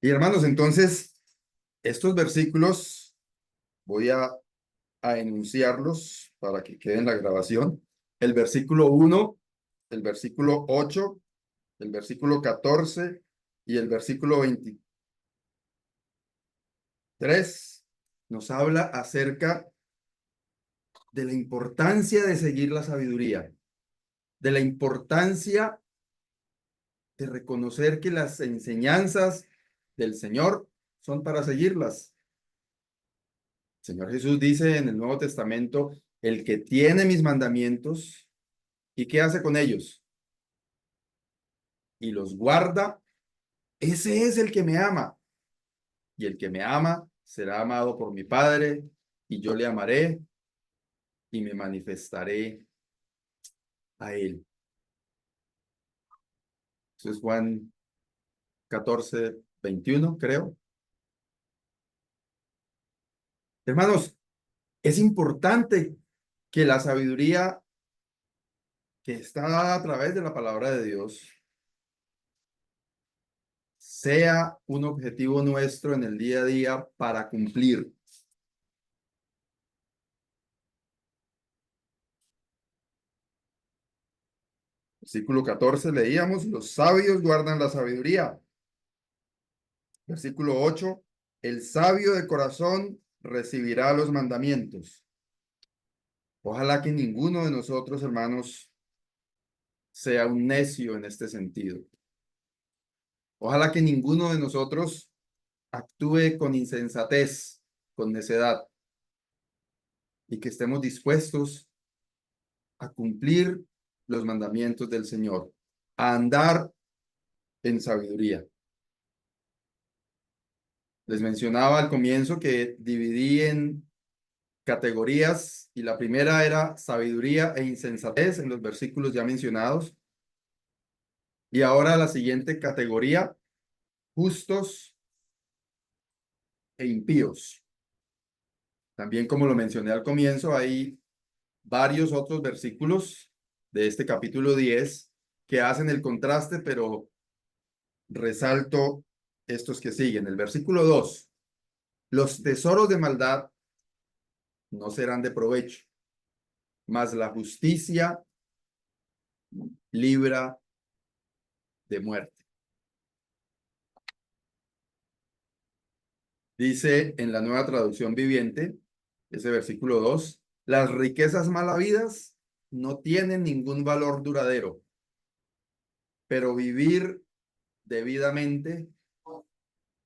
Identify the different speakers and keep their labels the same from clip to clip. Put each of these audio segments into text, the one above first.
Speaker 1: Y hermanos, entonces, estos versículos voy a enunciarlos para que quede en la grabación. El versículo 1, el versículo 8, el versículo 14 y el versículo 23 nos habla acerca de la importancia de seguir la sabiduría, de la importancia de reconocer que las enseñanzas del Señor son para seguirlas. El Señor Jesús dice en el Nuevo Testamento, el que tiene mis mandamientos, ¿y qué hace con ellos? Y los guarda, ese es el que me ama. Y el que me ama será amado por mi Padre, y yo le amaré y me manifestaré a él. Eso es Juan 14:21, creo. Hermanos, es importante que la sabiduría que está dada a través de la palabra de Dios sea un objetivo nuestro en el día a día para cumplir. Versículo 14 leíamos, los sabios guardan la sabiduría. Versículo 8, el sabio de corazón recibirá los mandamientos. Ojalá que ninguno de nosotros, hermanos, sea un necio en este sentido. Ojalá que ninguno de nosotros actúe con insensatez, con necedad, y que estemos dispuestos a cumplir los mandamientos del Señor, a andar en sabiduría. Les mencionaba al comienzo que dividí en categorías y la primera era sabiduría e insensatez en los versículos ya mencionados. Y ahora la siguiente categoría, justos e impíos. También como lo mencioné al comienzo, hay varios otros versículos de este capítulo 10 que hacen el contraste, pero resalto estos que siguen. El versículo 2, los tesoros de maldad no serán de provecho, mas la justicia libra de muerte. Dice en la Nueva Traducción Viviente, ese versículo 2, las riquezas mal habidas no tienen ningún valor duradero, pero vivir debidamente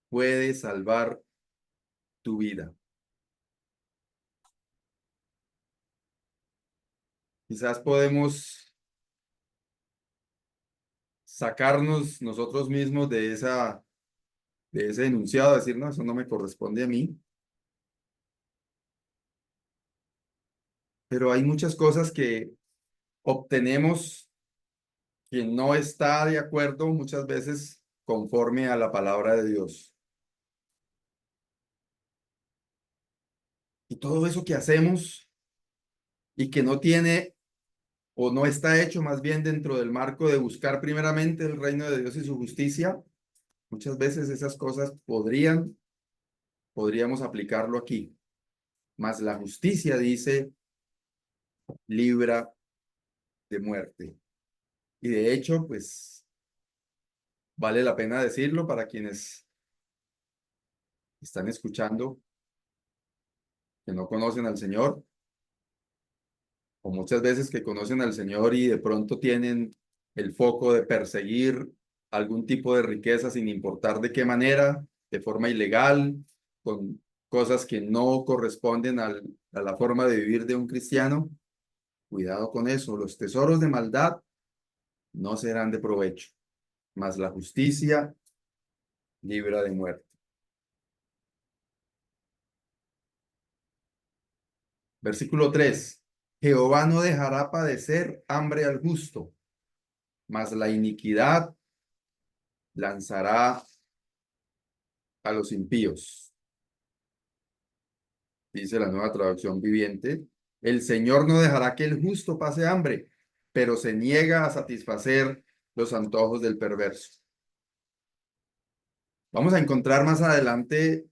Speaker 1: puede salvar tu vida. Quizás podemos sacarnos nosotros mismos de ese enunciado, decir, no, eso no me corresponde a mí. Pero hay muchas cosas que obtenemos que no está de acuerdo muchas veces conforme a la palabra de Dios. Y todo eso que hacemos y que no tiene o no está hecho más bien dentro del marco de buscar primeramente el reino de Dios y su justicia, muchas veces esas cosas podríamos aplicarlo aquí. Mas la justicia dice, libra de muerte. Y de hecho, pues vale la pena decirlo para quienes están escuchando que no conocen al Señor, o muchas veces que conocen al Señor y de pronto tienen el foco de perseguir algún tipo de riqueza sin importar de qué manera, de forma ilegal, con cosas que no corresponden a la forma de vivir de un cristiano. Cuidado con eso, los tesoros de maldad no serán de provecho, mas la justicia libra de muerte. Versículo 3. Jehová no dejará padecer hambre al justo, mas la iniquidad lanzará a los impíos. Dice la Nueva Traducción Viviente, el Señor no dejará que el justo pase hambre, pero se niega a satisfacer los antojos del perverso. Vamos a encontrar más adelante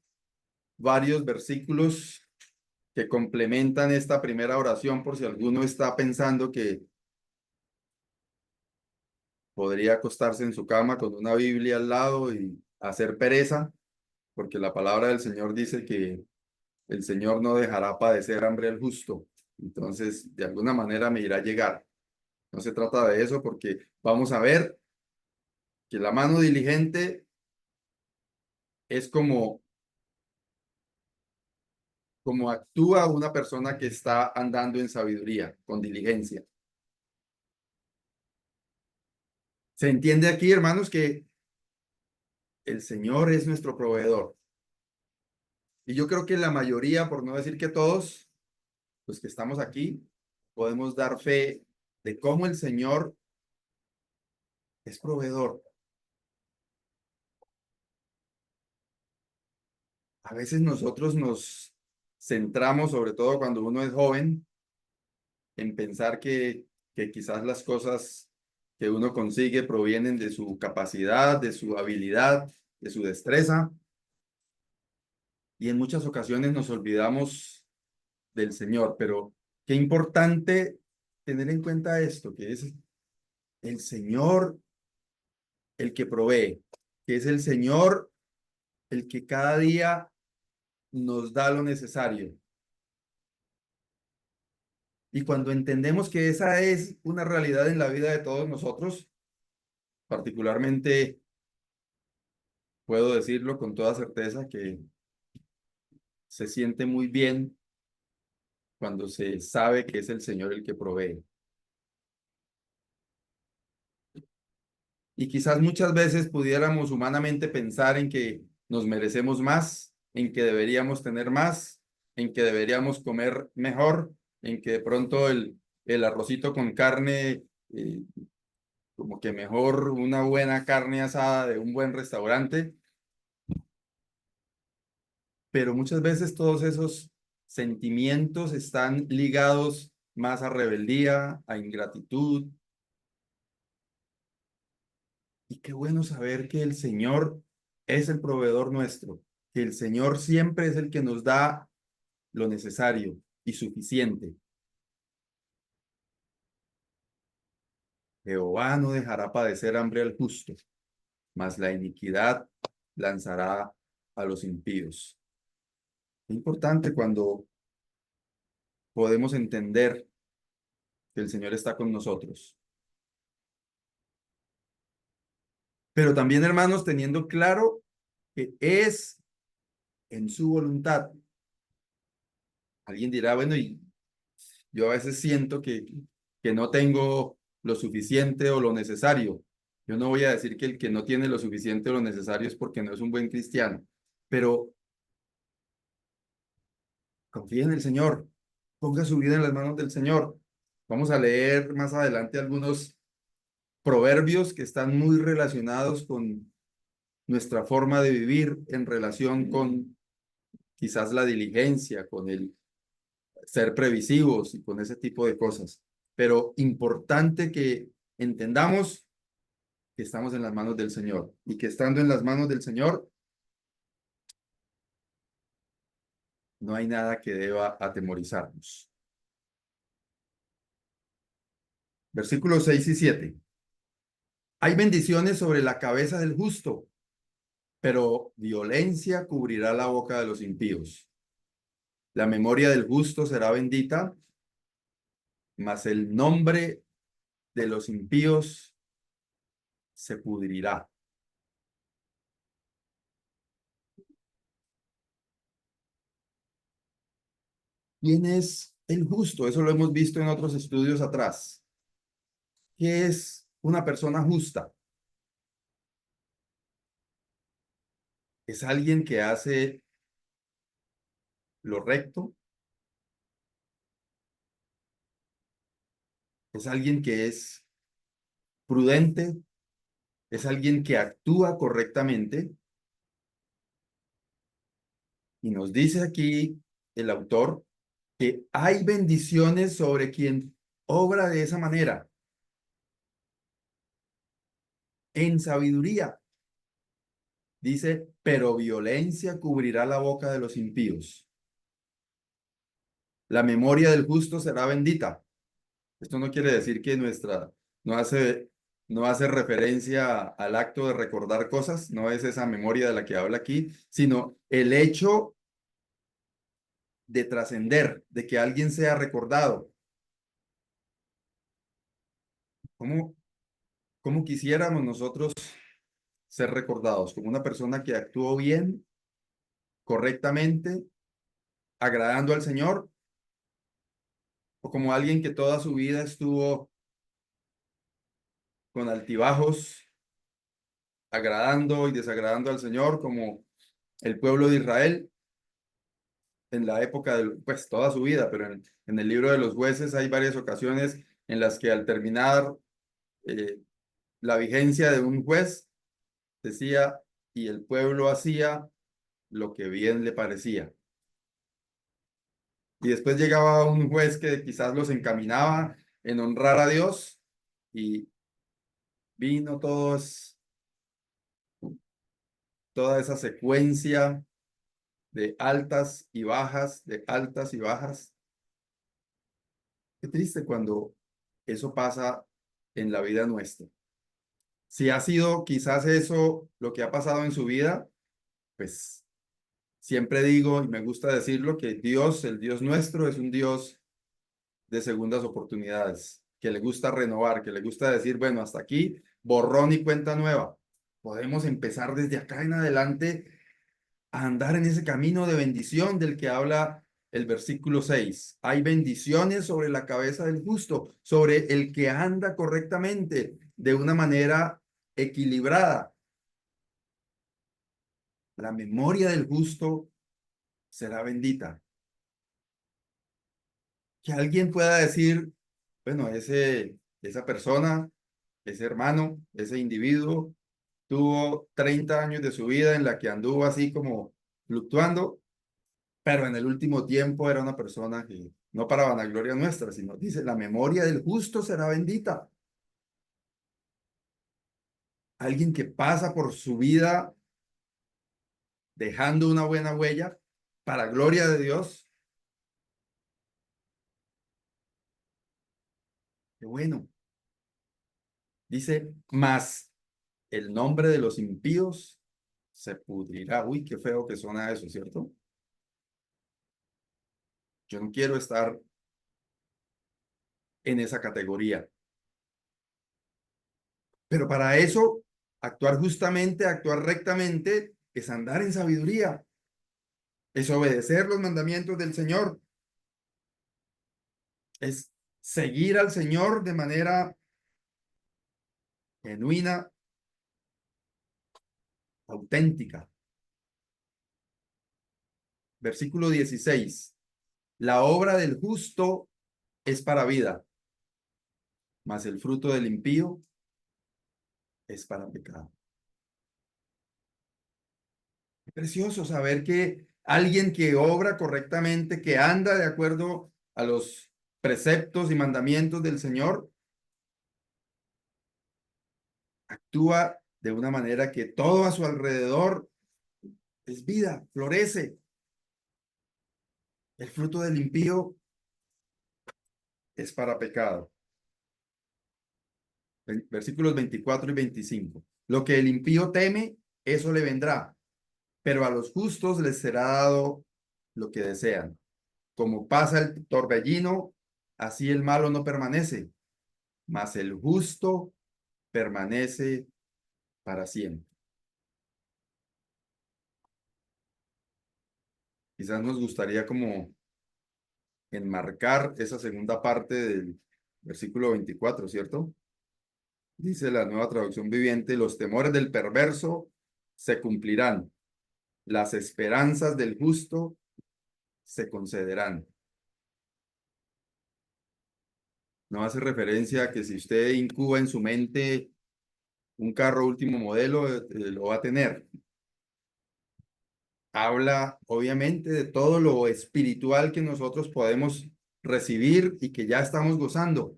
Speaker 1: varios versículos que complementan esta primera oración por si alguno está pensando que podría acostarse en su cama con una Biblia al lado y hacer pereza, porque la palabra del Señor dice que el Señor no dejará padecer hambre al justo. Entonces, de alguna manera me irá a llegar. No se trata de eso porque vamos a ver que la mano diligente es como actúa una persona que está andando en sabiduría, con diligencia. Se entiende aquí, hermanos, que el Señor es nuestro proveedor. Y yo creo que la mayoría, por no decir que todos, los que estamos aquí, podemos dar fe de cómo el Señor es proveedor. A veces nosotros nos centramos, sobre todo cuando uno es joven, en pensar que quizás las cosas que uno consigue provienen de su capacidad, de su habilidad, de su destreza, y en muchas ocasiones nos olvidamos del Señor. Pero qué importante tener en cuenta esto, que es el Señor el que provee, que es el Señor el que cada día nos da lo necesario. Y cuando entendemos que esa es una realidad en la vida de todos nosotros, particularmente puedo decirlo con toda certeza que se siente muy bien cuando se sabe que es el Señor el que provee. Y quizás muchas veces pudiéramos humanamente pensar en que nos merecemos más, en que deberíamos tener más, en que deberíamos comer mejor, en que de pronto el arrocito con carne, como que mejor una buena carne asada de un buen restaurante, pero muchas veces todos esos sentimientos están ligados más a rebeldía, a ingratitud. Y qué bueno saber que el Señor es el proveedor nuestro, que el Señor siempre es el que nos da lo necesario y suficiente. Jehová no dejará padecer hambre al justo, mas la iniquidad lanzará a los impíos. Es importante cuando podemos entender que el Señor está con nosotros. Pero también, hermanos, teniendo claro que es en su voluntad. Alguien dirá, bueno, y yo a veces siento que no tengo lo suficiente o lo necesario. Yo no voy a decir que el que no tiene lo suficiente o lo necesario es porque no es un buen cristiano, pero confíe en el Señor, ponga su vida en las manos del Señor. Vamos a leer más adelante algunos proverbios que están muy relacionados con nuestra forma de vivir en relación con quizás la diligencia, con el ser previsivos y con ese tipo de cosas. Pero importante que entendamos que estamos en las manos del Señor y que estando en las manos del Señor no hay nada que deba atemorizarnos. Versículos 6 y 7. Hay bendiciones sobre la cabeza del justo, pero violencia cubrirá la boca de los impíos. La memoria del justo será bendita, mas el nombre de los impíos se pudrirá. ¿Quién es el justo? Eso lo hemos visto en otros estudios atrás. ¿Qué es una persona justa? Es alguien que hace lo recto, es alguien que es prudente, es alguien que actúa correctamente. Y nos dice aquí el autor que hay bendiciones sobre quien obra de esa manera, en sabiduría. Dice, pero violencia cubrirá la boca de los impíos. La memoria del justo será bendita. Esto no quiere decir que no hace, no hace referencia al acto de recordar cosas, no es esa memoria de la que habla aquí, sino el hecho de trascender, de que alguien sea recordado. ¿Cómo, cómo quisiéramos nosotros ser recordados? Como una persona que actuó bien, correctamente, agradando al Señor, o como alguien que toda su vida estuvo con altibajos, agradando y desagradando al Señor, como el pueblo de Israel en la época de, pues toda su vida, pero en el libro de los jueces hay varias ocasiones en las que al terminar eh, la vigencia de un juez, decía, y el pueblo hacía lo que bien le parecía. Y después llegaba un juez que quizás los encaminaba en honrar a Dios y vino toda esa secuencia de altas y bajas, de altas y bajas. Qué triste cuando eso pasa en la vida nuestra. Si ha sido quizás eso lo que ha pasado en su vida, pues siempre digo y me gusta decirlo que Dios, el Dios nuestro, es un Dios de segundas oportunidades, que le gusta renovar, que le gusta decir, bueno, hasta aquí, borrón y cuenta nueva. Podemos empezar desde acá en adelante a andar en ese camino de bendición del que habla el versículo 6. Hay bendiciones sobre la cabeza del justo, sobre el que anda correctamente, de una manera equilibrada. La memoria del justo será bendita. Que alguien pueda decir, bueno, esa persona, ese hermano, ese individuo, tuvo 30 años de su vida en la que anduvo así como fluctuando, pero en el último tiempo era una persona que, no para vanagloria nuestra, sino dice, la memoria del justo será bendita. Alguien que pasa por su vida dejando una buena huella para gloria de Dios. Qué bueno. Dice, mas el nombre de los impíos se pudrirá. Uy, qué feo que suena eso, ¿cierto? Yo no quiero estar en esa categoría. Pero para eso, actuar justamente, actuar rectamente, es andar en sabiduría, es obedecer los mandamientos del Señor, es seguir al Señor de manera genuina, auténtica. Versículo 16. La obra del justo es para vida, mas el fruto del impío es para pecado. Es precioso saber que alguien que obra correctamente, que anda de acuerdo a los preceptos y mandamientos del Señor, actúa de una manera que todo a su alrededor es vida, florece. El fruto del impío es para pecado. Versículos 24 y 25. Lo que el impío teme, eso le vendrá, pero a los justos les será dado lo que desean. Como pasa el torbellino, así el malo no permanece, mas el justo permanece para siempre. Quizás nos gustaría como enmarcar esa segunda parte del versículo 24, ¿cierto? Dice la Nueva Traducción Viviente, los temores del perverso se cumplirán, las esperanzas del justo se concederán. No hace referencia a que si usted incuba en su mente un carro último modelo, lo va a tener. Habla obviamente de todo lo espiritual que nosotros podemos recibir y que ya estamos gozando.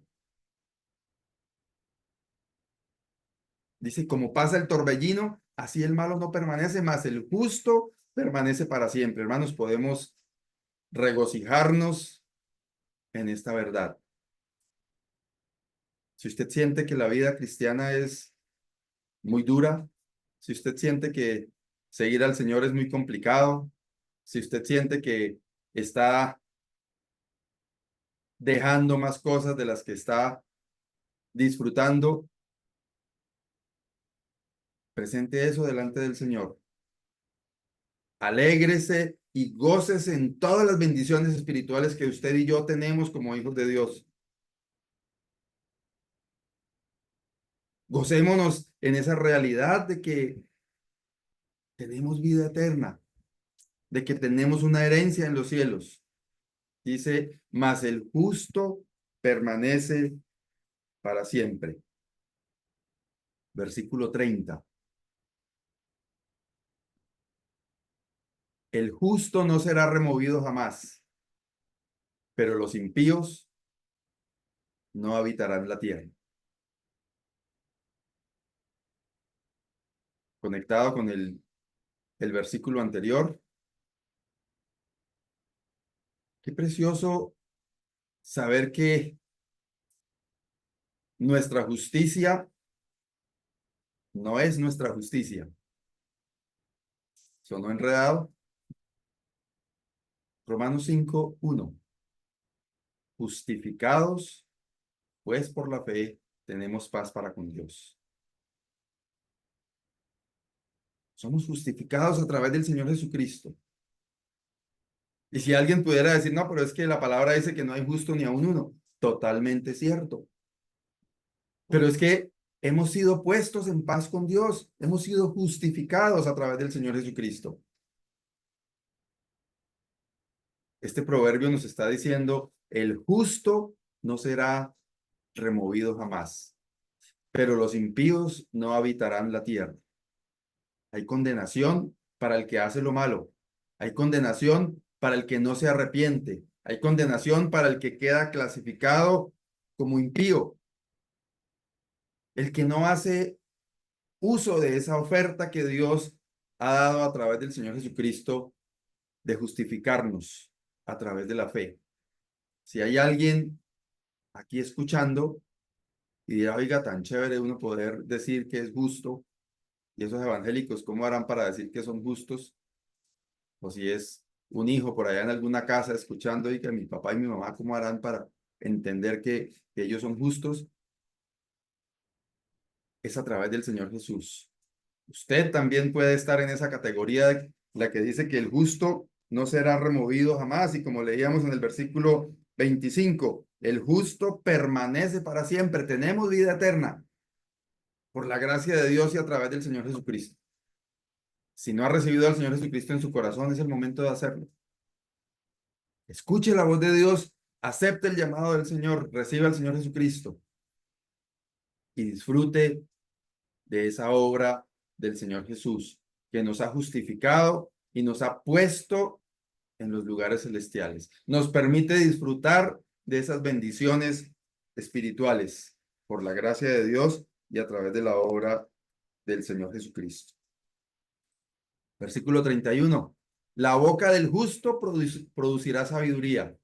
Speaker 1: Dice, como pasa el torbellino, Así el malo no permanece, mas el justo permanece para siempre. Hermanos, podemos regocijarnos en esta verdad. Si usted siente que la vida cristiana es muy dura, si usted siente que seguir al Señor es muy complicado, si usted siente que está dejando más cosas de las que está disfrutando, presente eso delante del Señor. Alégrese y gócese en todas las bendiciones espirituales que usted y yo tenemos como hijos de Dios. Gocémonos en esa realidad de que tenemos vida eterna, de que tenemos una herencia en los cielos. Dice, mas el justo permanece para siempre. Versículo 30. El justo no será removido jamás, pero los impíos no habitarán la tierra. Conectado con el versículo anterior. Qué precioso saber que nuestra justicia no es nuestra justicia. ¿Sonó enredado? Romanos 5:1. Justificados, pues por la fe tenemos paz para con Dios. Somos justificados a través del Señor Jesucristo. Y si alguien pudiera decir, no, pero es que la palabra dice que no hay justo ni aun uno. Totalmente cierto. Pero es que hemos sido puestos en paz con Dios. Hemos sido justificados a través del Señor Jesucristo. Este proverbio nos está diciendo, el justo no será removido jamás, pero los impíos no habitarán la tierra. Hay condenación para el que hace lo malo. Hay condenación para el que no se arrepiente. Hay condenación para el que queda clasificado como impío. El que no hace uso de esa oferta que Dios ha dado a través del Señor Jesucristo de justificarnos a través de la fe. Si hay alguien aquí escuchando y dirá, oiga, tan chévere uno poder decir que es justo, y esos evangélicos, ¿cómo harán para decir que son justos? O si es un hijo por allá en alguna casa escuchando y que mi papá y mi mamá, ¿cómo harán para entender que ellos son justos? Es a través del Señor Jesús. Usted también puede estar en esa categoría, la que dice que el justo no será removido jamás. Y como leíamos en el versículo 25, el justo permanece para siempre. Tenemos vida eterna por la gracia de Dios y a través del Señor Jesucristo. Si no ha recibido al Señor Jesucristo en su corazón, es el momento de hacerlo. Escuche la voz de Dios, acepte el llamado del Señor, reciba al Señor Jesucristo y disfrute de esa obra del Señor Jesús, que nos ha justificado y nos ha puesto en los lugares celestiales. Nos permite disfrutar de esas bendiciones espirituales por la gracia de Dios y a través de la obra del Señor Jesucristo. Versículo 31. La boca del justo producirá sabiduría,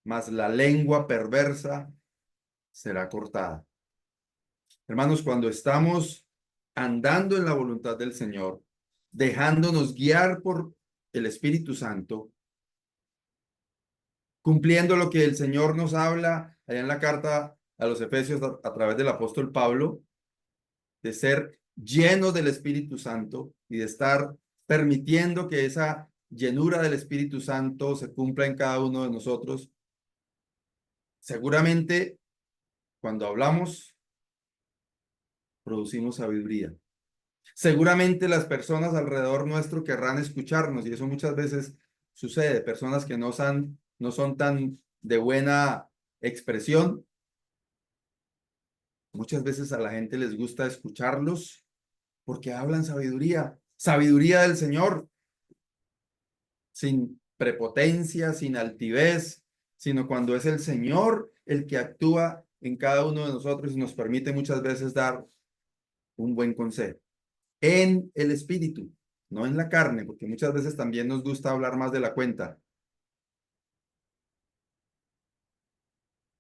Speaker 1: mas la lengua perversa será cortada. Hermanos, cuando estamos andando en la voluntad del Señor, dejándonos guiar por el Espíritu Santo, cumpliendo lo que el Señor nos habla allá en la carta a los Efesios a través del apóstol Pablo, de ser llenos del Espíritu Santo y de estar permitiendo que esa llenura del Espíritu Santo se cumpla en cada uno de nosotros. Seguramente cuando hablamos, producimos sabiduría. Seguramente las personas alrededor nuestro querrán escucharnos y eso muchas veces sucede. Personas que no son tan de buena expresión. Muchas veces a la gente les gusta escucharlos porque hablan sabiduría, sabiduría del Señor, sin prepotencia, sin altivez, sino cuando es el Señor el que actúa en cada uno de nosotros y nos permite muchas veces dar un buen consejo. en el espíritu, no en la carne, porque muchas veces también nos gusta hablar más de la cuenta.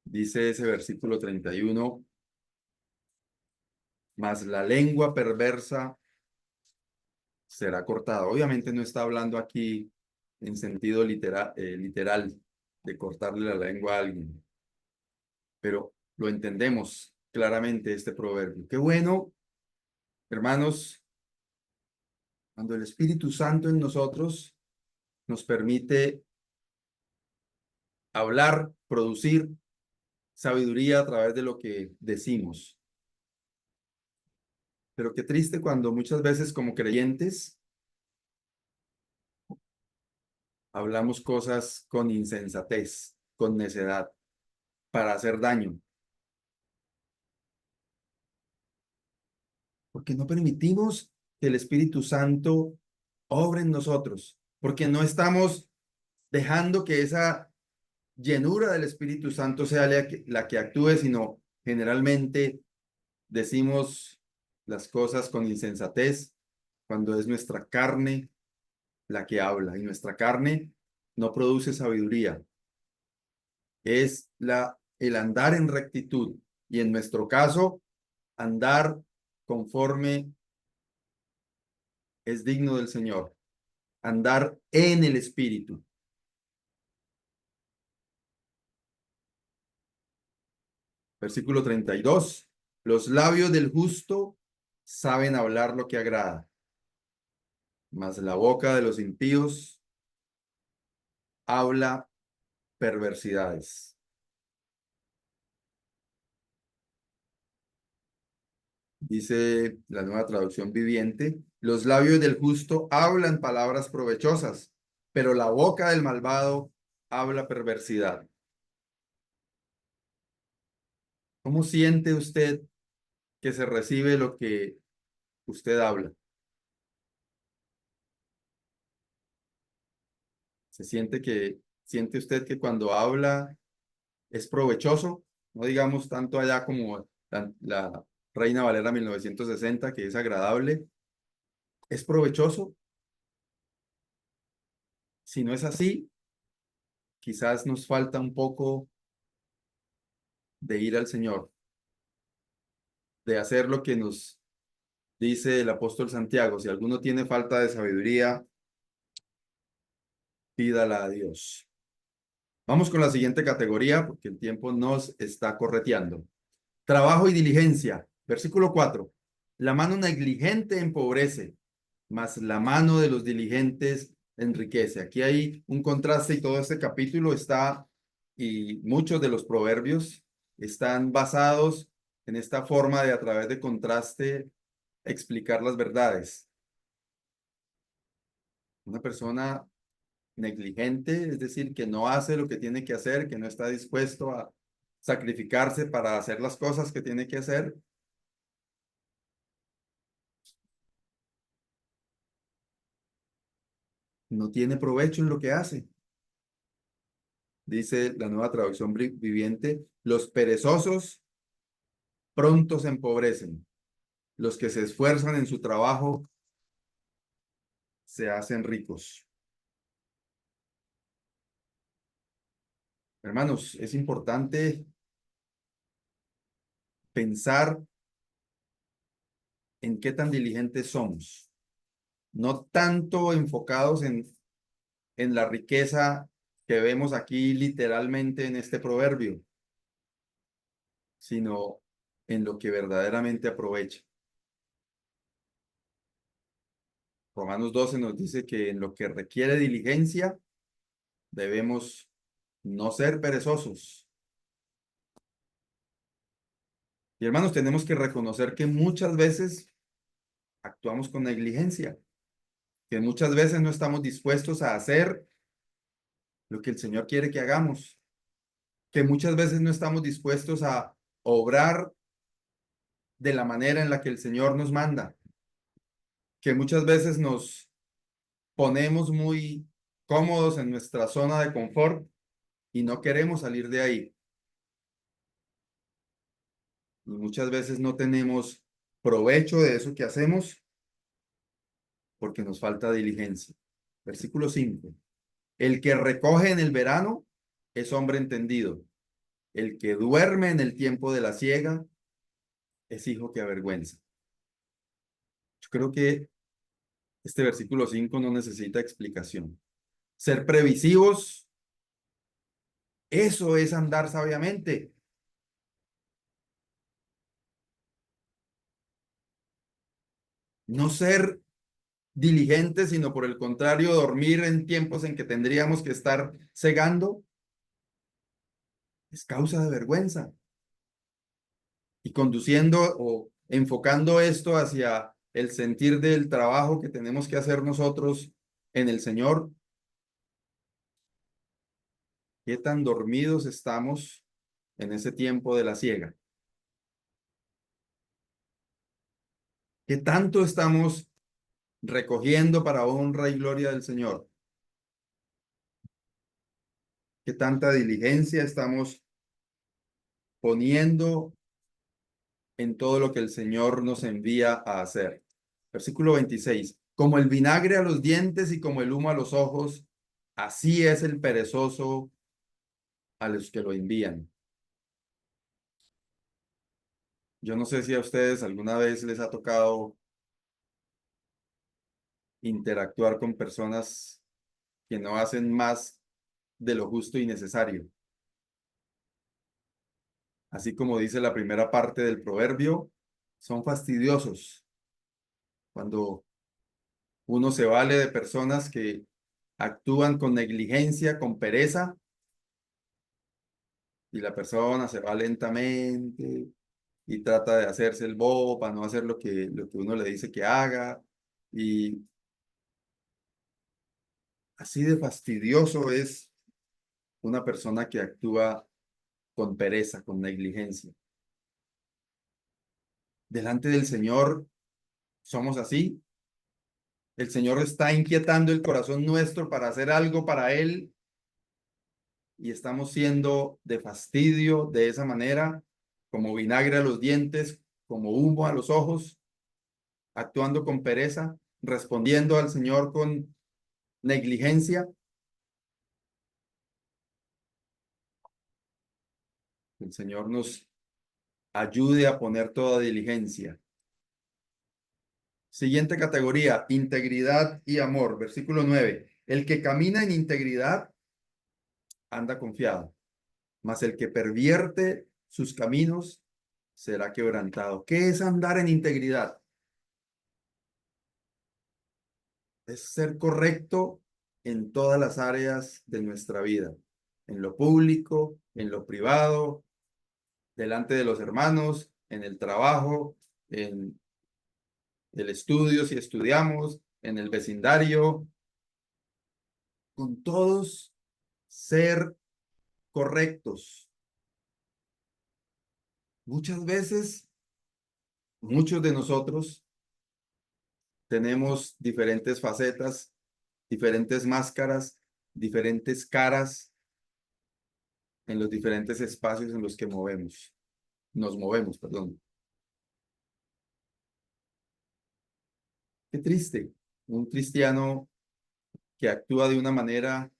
Speaker 1: Dice ese versículo 31, mas la lengua perversa será cortada. Obviamente no está hablando aquí en sentido literal de cortarle la lengua a alguien, pero lo entendemos claramente este proverbio. Qué bueno, hermanos, cuando el Espíritu Santo en nosotros nos permite hablar, producir sabiduría a través de lo que decimos. Pero qué triste cuando muchas veces como creyentes hablamos cosas con insensatez, con necedad, para hacer daño, porque no permitimos que el Espíritu Santo obre en nosotros, porque no estamos dejando que esa llenura del Espíritu Santo sea la que actúe, sino generalmente decimos las cosas con insensatez cuando es nuestra carne la que habla y nuestra carne no produce sabiduría, es el andar en rectitud y en nuestro caso andar conforme es digno del Señor, andar en el Espíritu. Versículo 32. Los labios del justo saben hablar lo que agrada, mas la boca de los impíos habla perversidades. Dice la Nueva Traducción Viviente, los labios del justo hablan palabras provechosas, pero la boca del malvado habla perversidad. ¿Cómo siente usted que se recibe lo que usted habla? Siente usted que cuando habla es provechoso? No digamos tanto allá como la Reina Valera 1960, que es agradable. ¿Es provechoso? Si no es así, quizás nos falta un poco de ir al Señor, de hacer lo que nos dice el apóstol Santiago. Si alguno tiene falta de sabiduría, pídala a Dios. Vamos con la siguiente categoría, porque el tiempo nos está correteando. Trabajo y diligencia. Versículo 4. La mano negligente empobrece, mas la mano de los diligentes enriquece. Aquí hay un contraste y todo este capítulo está, y muchos de los proverbios están basados en esta forma de a través de contraste explicar las verdades. Una persona negligente, es decir, que no hace lo que tiene que hacer, que no está dispuesto a sacrificarse para hacer las cosas que tiene que hacer, no tiene provecho en lo que hace. Dice la Nueva Traducción Viviente, los perezosos pronto se empobrecen, los que se esfuerzan en su trabajo se hacen ricos. Hermanos, es importante pensar en qué tan diligentes somos, no tanto enfocados en la riqueza que vemos aquí literalmente en este proverbio, sino en lo que verdaderamente aprovecha. Romanos 12 nos dice que en lo que requiere diligencia debemos no ser perezosos. Y hermanos, tenemos que reconocer que muchas veces actuamos con negligencia, que muchas veces no estamos dispuestos a hacer lo que el Señor quiere que hagamos, que muchas veces no estamos dispuestos a obrar de la manera en la que el Señor nos manda, que muchas veces nos ponemos muy cómodos en nuestra zona de confort y no queremos salir de ahí. Y muchas veces no tenemos provecho de eso que hacemos porque nos falta diligencia. Versículo 5. El que recoge en el verano es hombre entendido. El que duerme en el tiempo de la siega es hijo que avergüenza. Yo creo que este versículo 5 no necesita explicación. Ser previsivos, eso es andar sabiamente. No ser diligentes, sino por el contrario, dormir en tiempos en que tendríamos que estar segando, es causa de vergüenza. Y conduciendo o enfocando esto hacia el sentir del trabajo que tenemos que hacer nosotros en el Señor, ¿qué tan dormidos estamos en ese tiempo de la siega? ¿Qué tanto estamos recogiendo para honra y gloria del Señor? ¿Qué tanta diligencia estamos poniendo en todo lo que el Señor nos envía a hacer? Versículo 26. Como el vinagre a los dientes y como el humo a los ojos, así es el perezoso a los que lo envían. Yo no sé si a ustedes alguna vez les ha tocado interactuar con personas que no hacen más de lo justo y necesario. Así como dice la primera parte del proverbio, son fastidiosos cuando uno se vale de personas que actúan con negligencia, con pereza, y la persona se va lentamente y trata de hacerse el bobo para no hacer lo que uno le dice que haga. Y así de fastidioso es una persona que actúa con pereza, con negligencia. Delante del Señor somos así. El Señor está inquietando el corazón nuestro para hacer algo para Él y estamos siendo de fastidio de esa manera, como vinagre a los dientes, como humo a los ojos, actuando con pereza, respondiendo al Señor con negligencia. El Señor nos ayude a poner toda diligencia. Siguiente categoría, integridad y amor. Versículo 9. El que camina en integridad anda confiado, mas el que pervierte sus caminos será quebrantado. ¿Qué es andar en integridad? Es ser correcto en todas las áreas de nuestra vida, en lo público, en lo privado, delante de los hermanos, en el trabajo, en el estudio, si estudiamos, en el vecindario, con todos ser correctos. Muchas veces, muchos de nosotros tenemos diferentes facetas, diferentes máscaras, diferentes caras en los diferentes espacios en los que nos movemos, perdón. Qué triste, un cristiano que actúa de una manera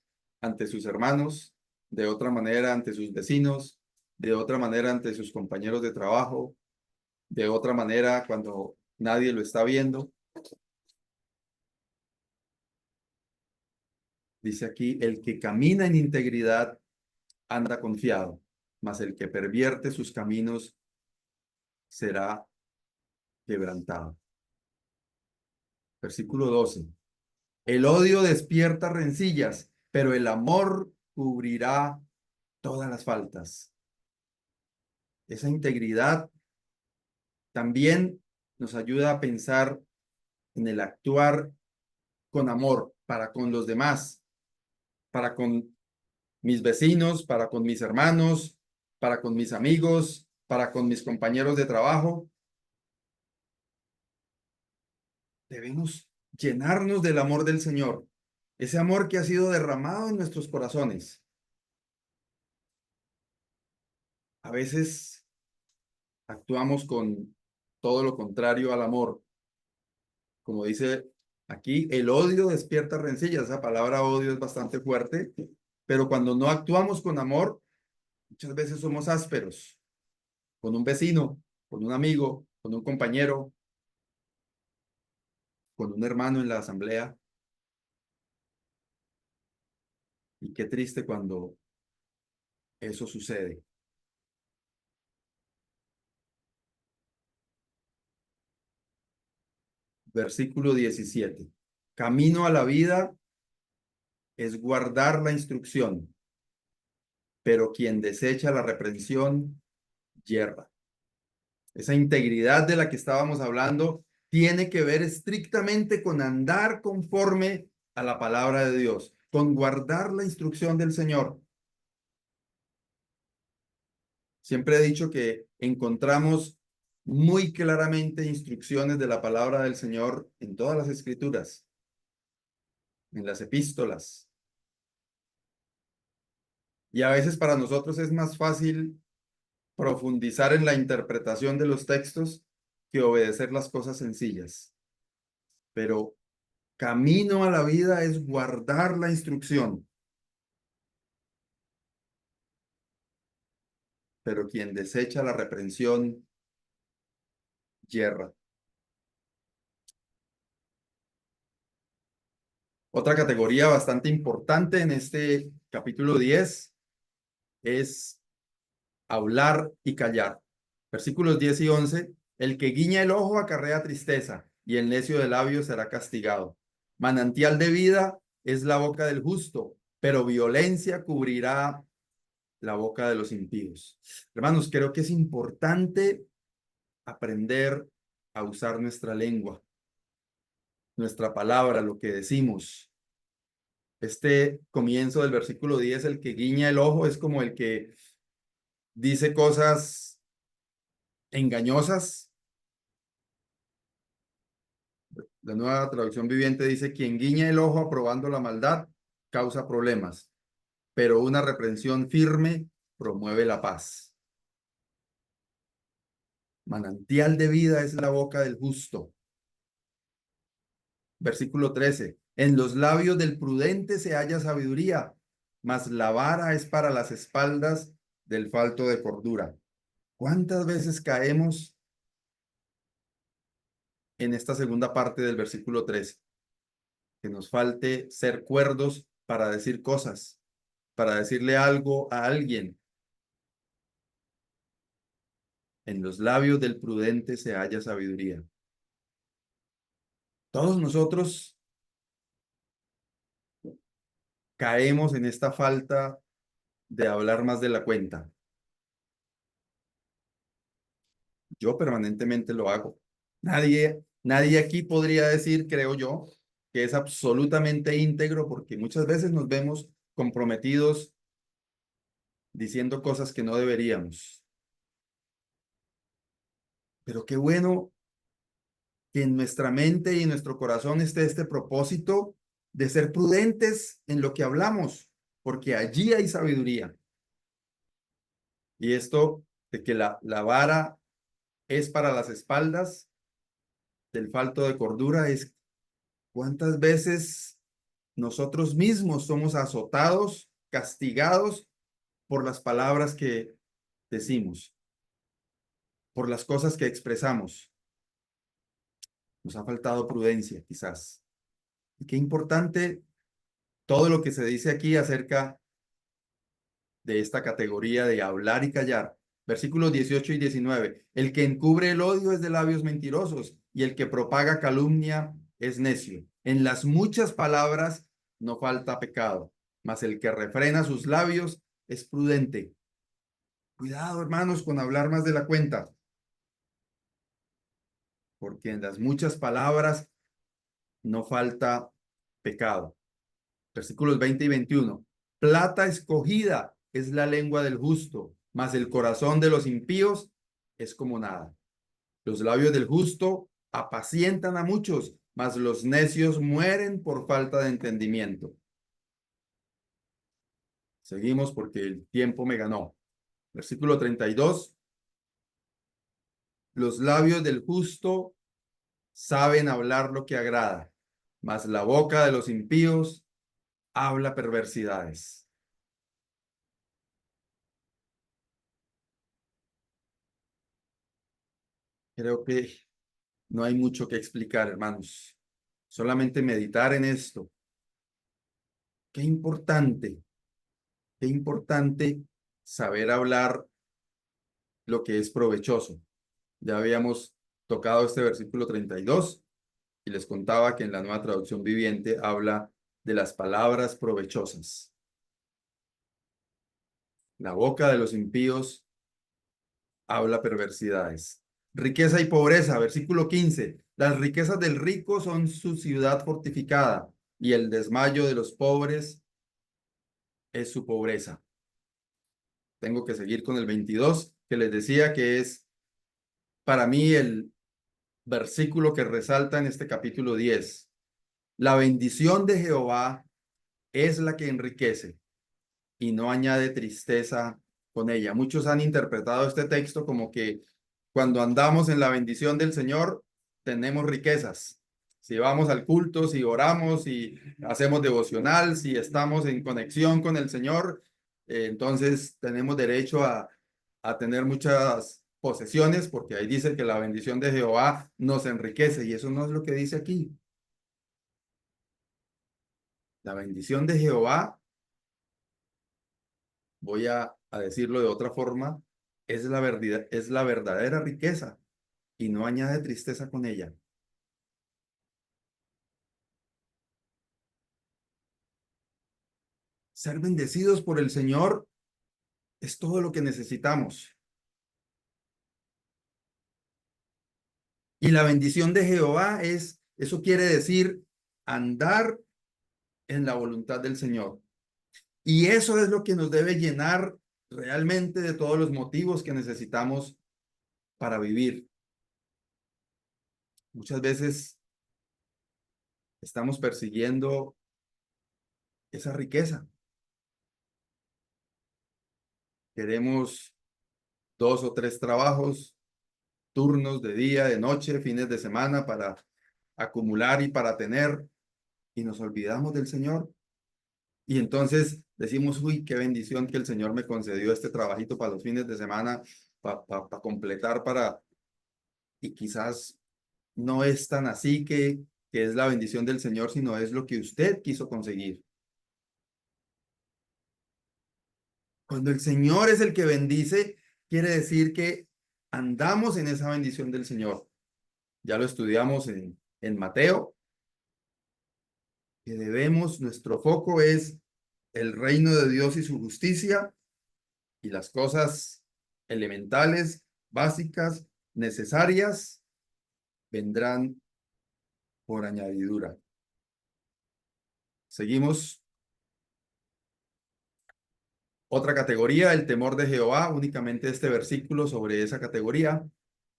Speaker 1: ante sus hermanos, de otra manera ante sus vecinos, de otra manera ante sus compañeros de trabajo, de otra manera cuando nadie lo está viendo. Dice aquí, el que camina en integridad anda confiado, mas el que pervierte sus caminos será quebrantado. Versículo 12. El odio despierta rencillas, pero el amor cubrirá todas las faltas. Esa integridad también nos ayuda a pensar en el actuar con amor para con los demás, para con mis vecinos, para con mis hermanos, para con mis amigos, para con mis compañeros de trabajo. Debemos llenarnos del amor del Señor, ese amor que ha sido derramado en nuestros corazones. A veces actuamos con todo lo contrario al amor, como dice Aquí el odio despierta rencillas. Esa palabra odio es bastante fuerte, pero cuando no actuamos con amor, muchas veces somos ásperos con un vecino, con un amigo, con un compañero, con un hermano en la asamblea. Y qué triste cuando eso sucede. Versículo 17. Camino a la vida es guardar la instrucción, pero quien desecha la reprensión yerra. Esa integridad de la que estábamos hablando tiene que ver estrictamente con andar conforme a la palabra de Dios, con guardar la instrucción del Señor. Siempre he dicho que encontramos muy claramente instrucciones de la palabra del Señor en todas las escrituras, en las epístolas. Y a veces para nosotros es más fácil profundizar en la interpretación de los textos que obedecer las cosas sencillas. Pero camino a la vida es guardar la instrucción, pero quien desecha la reprensión yerra. Otra categoría bastante importante en este capítulo 10 es hablar y callar. Versículos 10 y 11. El que guiña el ojo acarrea tristeza, y el necio de labios será castigado. Manantial de vida es la boca del justo, pero violencia cubrirá la boca de los impíos. Hermanos, creo que es importante aprender a usar nuestra lengua, nuestra palabra, lo que decimos. Este comienzo del versículo 10, el que guiña el ojo, es como el que dice cosas engañosas. La nueva traducción viviente dice, quien guiña el ojo aprobando la maldad causa problemas, pero una reprensión firme promueve la paz. Manantial de vida es la boca del justo. Versículo 13. En los labios del prudente se halla sabiduría, mas la vara es para las espaldas del falto de cordura. ¿Cuántas veces caemos en esta segunda parte del versículo 13? Que nos falte ser cuerdos para decir cosas, para decirle algo a alguien. En los labios del prudente se halla sabiduría. Todos nosotros caemos en esta falta de hablar más de la cuenta. Yo permanentemente lo hago. Nadie aquí podría decir, creo yo, que es absolutamente íntegro porque muchas veces nos vemos comprometidos diciendo cosas que no deberíamos. Pero qué bueno que en nuestra mente y en nuestro corazón esté este propósito de ser prudentes en lo que hablamos, porque allí hay sabiduría. Y esto de que la vara es para las espaldas del falto de cordura es cuántas veces nosotros mismos somos azotados, castigados por las palabras que decimos, por las cosas que expresamos. Nos ha faltado prudencia, quizás. Y qué importante todo lo que se dice aquí acerca de esta categoría de hablar y callar. Versículos 18 y 19. El que encubre el odio es de labios mentirosos y el que propaga calumnia es necio. En las muchas palabras no falta pecado, mas el que refrena sus labios es prudente. Cuidado, hermanos, con hablar más de la cuenta, porque en las muchas palabras no falta pecado. Versículos 20 y 21. Plata escogida es la lengua del justo, mas el corazón de los impíos es como nada. Los labios del justo apacientan a muchos, mas los necios mueren por falta de entendimiento. Seguimos porque el tiempo me ganó. Versículo 32. Los labios del justo saben hablar lo que agrada, mas la boca de los impíos habla perversidades. Creo que no hay mucho que explicar, hermanos. Solamente meditar en esto. Qué qué importante saber hablar lo que es provechoso. Ya habíamos tocado este versículo 32 y les contaba que en la Nueva Traducción Viviente habla de las palabras provechosas. La boca de los impíos habla perversidades. Riqueza y pobreza, versículo 15. Las riquezas del rico son su ciudad fortificada y el desmayo de los pobres es su pobreza. Tengo que seguir con el 22, que les decía que es para mí el versículo que resalta en este capítulo 10. La bendición de Jehová es la que enriquece y no añade tristeza con ella. Muchos han interpretado este texto como que cuando andamos en la bendición del Señor, tenemos riquezas. Si vamos al culto, si oramos, si hacemos devocional, si estamos en conexión con el Señor, entonces tenemos derecho a tener muchas posesiones, porque ahí dice que la bendición de Jehová nos enriquece, y eso no es lo que dice aquí. La bendición de Jehová, voy a decirlo de otra forma, es la verdadera riqueza y no añade tristeza con ella. Ser bendecidos por el Señor es todo lo que necesitamos. Y la bendición de Jehová eso quiere decir andar en la voluntad del Señor. Y eso es lo que nos debe llenar realmente de todos los motivos que necesitamos para vivir. Muchas veces estamos persiguiendo esa riqueza. Queremos 2 o 3 trabajos, turnos de día, de noche, fines de semana para acumular y para tener, y nos olvidamos del Señor. Y entonces decimos, uy, qué bendición que el Señor me concedió este trabajito para los fines de semana, para completar, y quizás no es tan así que es la bendición del Señor, sino es lo que usted quiso conseguir. Cuando el Señor es el que bendice, quiere decir que andamos en esa bendición del Señor. Ya lo estudiamos en Mateo, que nuestro foco es el reino de Dios y su justicia, y las cosas elementales, básicas, necesarias, vendrán por añadidura. Seguimos. Otra categoría, el temor de Jehová, únicamente este versículo sobre esa categoría.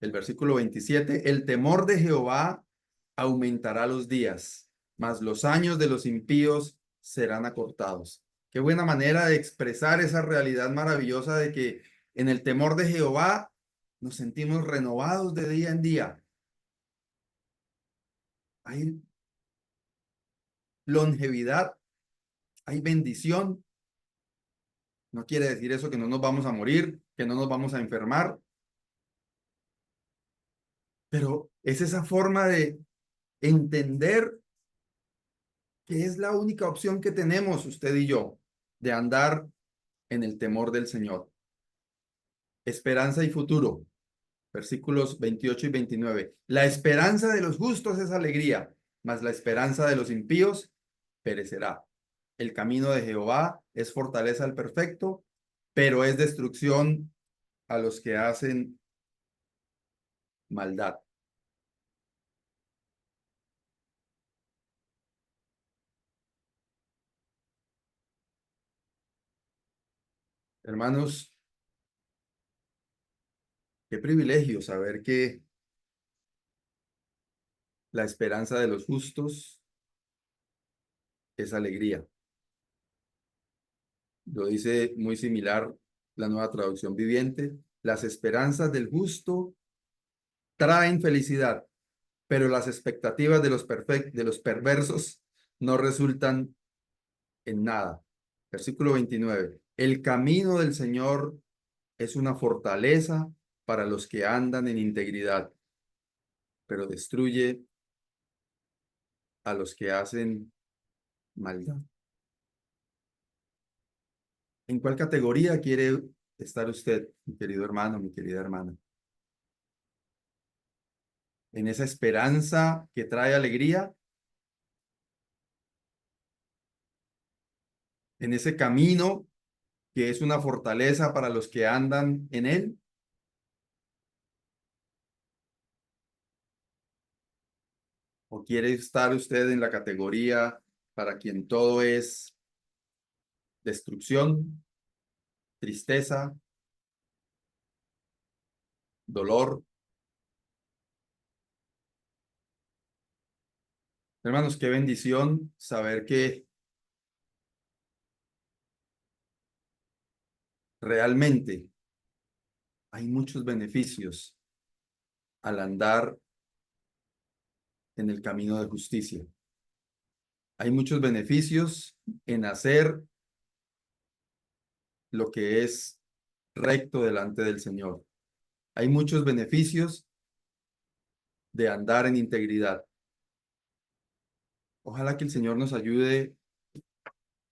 Speaker 1: El versículo 27, el temor de Jehová aumentará los días, mas los años de los impíos serán acortados. Qué buena manera de expresar esa realidad maravillosa de que en el temor de Jehová nos sentimos renovados de día en día. Hay longevidad, hay bendición. No quiere decir eso que no nos vamos a morir, que no nos vamos a enfermar, pero es esa forma de entender que es la única opción que tenemos usted y yo de andar en el temor del Señor. Esperanza y futuro, versículos 28 y 29. La esperanza de los justos es alegría, mas la esperanza de los impíos perecerá. El camino de Jehová es fortaleza al perfecto, pero es destrucción a los que hacen maldad. Hermanos, qué privilegio saber que la esperanza de los justos es alegría. Lo dice muy similar la Nueva Traducción Viviente. Las esperanzas del justo traen felicidad, pero las expectativas de los perversos no resultan en nada. Versículo 29. El camino del Señor es una fortaleza para los que andan en integridad, pero destruye a los que hacen maldad. ¿En cuál categoría quiere estar usted, mi querido hermano, mi querida hermana? ¿En esa esperanza que trae alegría? ¿En ese camino que es una fortaleza para los que andan en él? ¿O quiere estar usted en la categoría para quien todo es destrucción, tristeza, dolor? Hermanos, qué bendición saber que realmente hay muchos beneficios al andar en el camino de justicia. Hay muchos beneficios en hacer lo que es recto delante del Señor. Hay muchos beneficios de andar en integridad. Ojalá que el Señor nos ayude.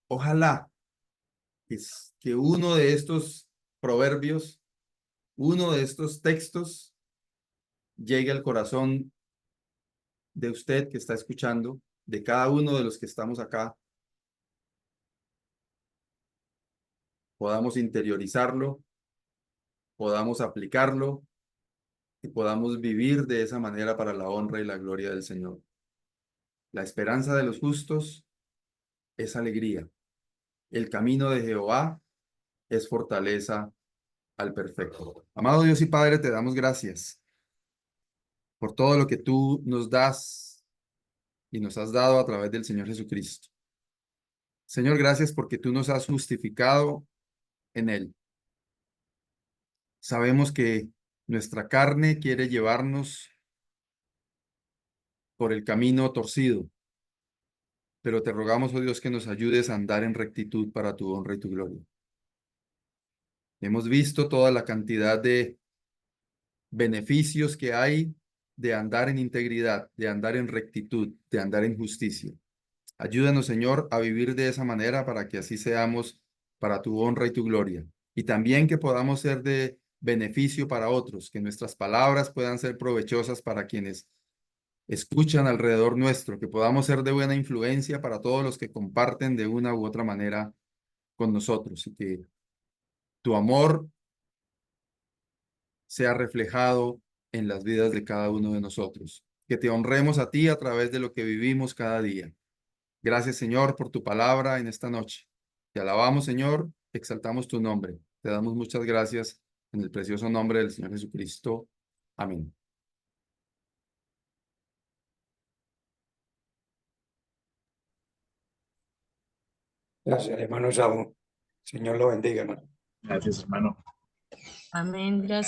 Speaker 1: Ojalá que uno de estos proverbios, uno de estos textos, llegue al corazón de usted que está escuchando, de cada uno de los que estamos acá, podamos interiorizarlo, podamos aplicarlo y podamos vivir de esa manera para la honra y la gloria del Señor. La esperanza de los justos es alegría. El camino de Jehová es fortaleza al perfecto. Amado Dios y Padre, te damos gracias por todo lo que tú nos das y nos has dado a través del Señor Jesucristo. Señor, gracias porque tú nos has justificado en Él. Sabemos que nuestra carne quiere llevarnos por el camino torcido, pero te rogamos, oh Dios, que nos ayudes a andar en rectitud para tu honra y tu gloria. Hemos visto toda la cantidad de beneficios que hay de andar en integridad, de andar en rectitud, de andar en justicia. Ayúdanos, Señor, a vivir de esa manera para que así seamos para tu honra y tu gloria. Y también que podamos ser de beneficio para otros, que nuestras palabras puedan ser provechosas para quienes escuchan alrededor nuestro, que podamos ser de buena influencia para todos los que comparten de una u otra manera con nosotros y que tu amor sea reflejado en las vidas de cada uno de nosotros. Que te honremos a ti a través de lo que vivimos cada día. Gracias, Señor, por tu palabra en esta noche. Te alabamos, Señor, exaltamos tu nombre. Te damos muchas gracias en el precioso nombre del Señor Jesucristo. Amén.
Speaker 2: Gracias, hermano Saúl. Señor lo bendiga, hermano.
Speaker 3: Gracias, hermano.
Speaker 4: Amén. Gracias.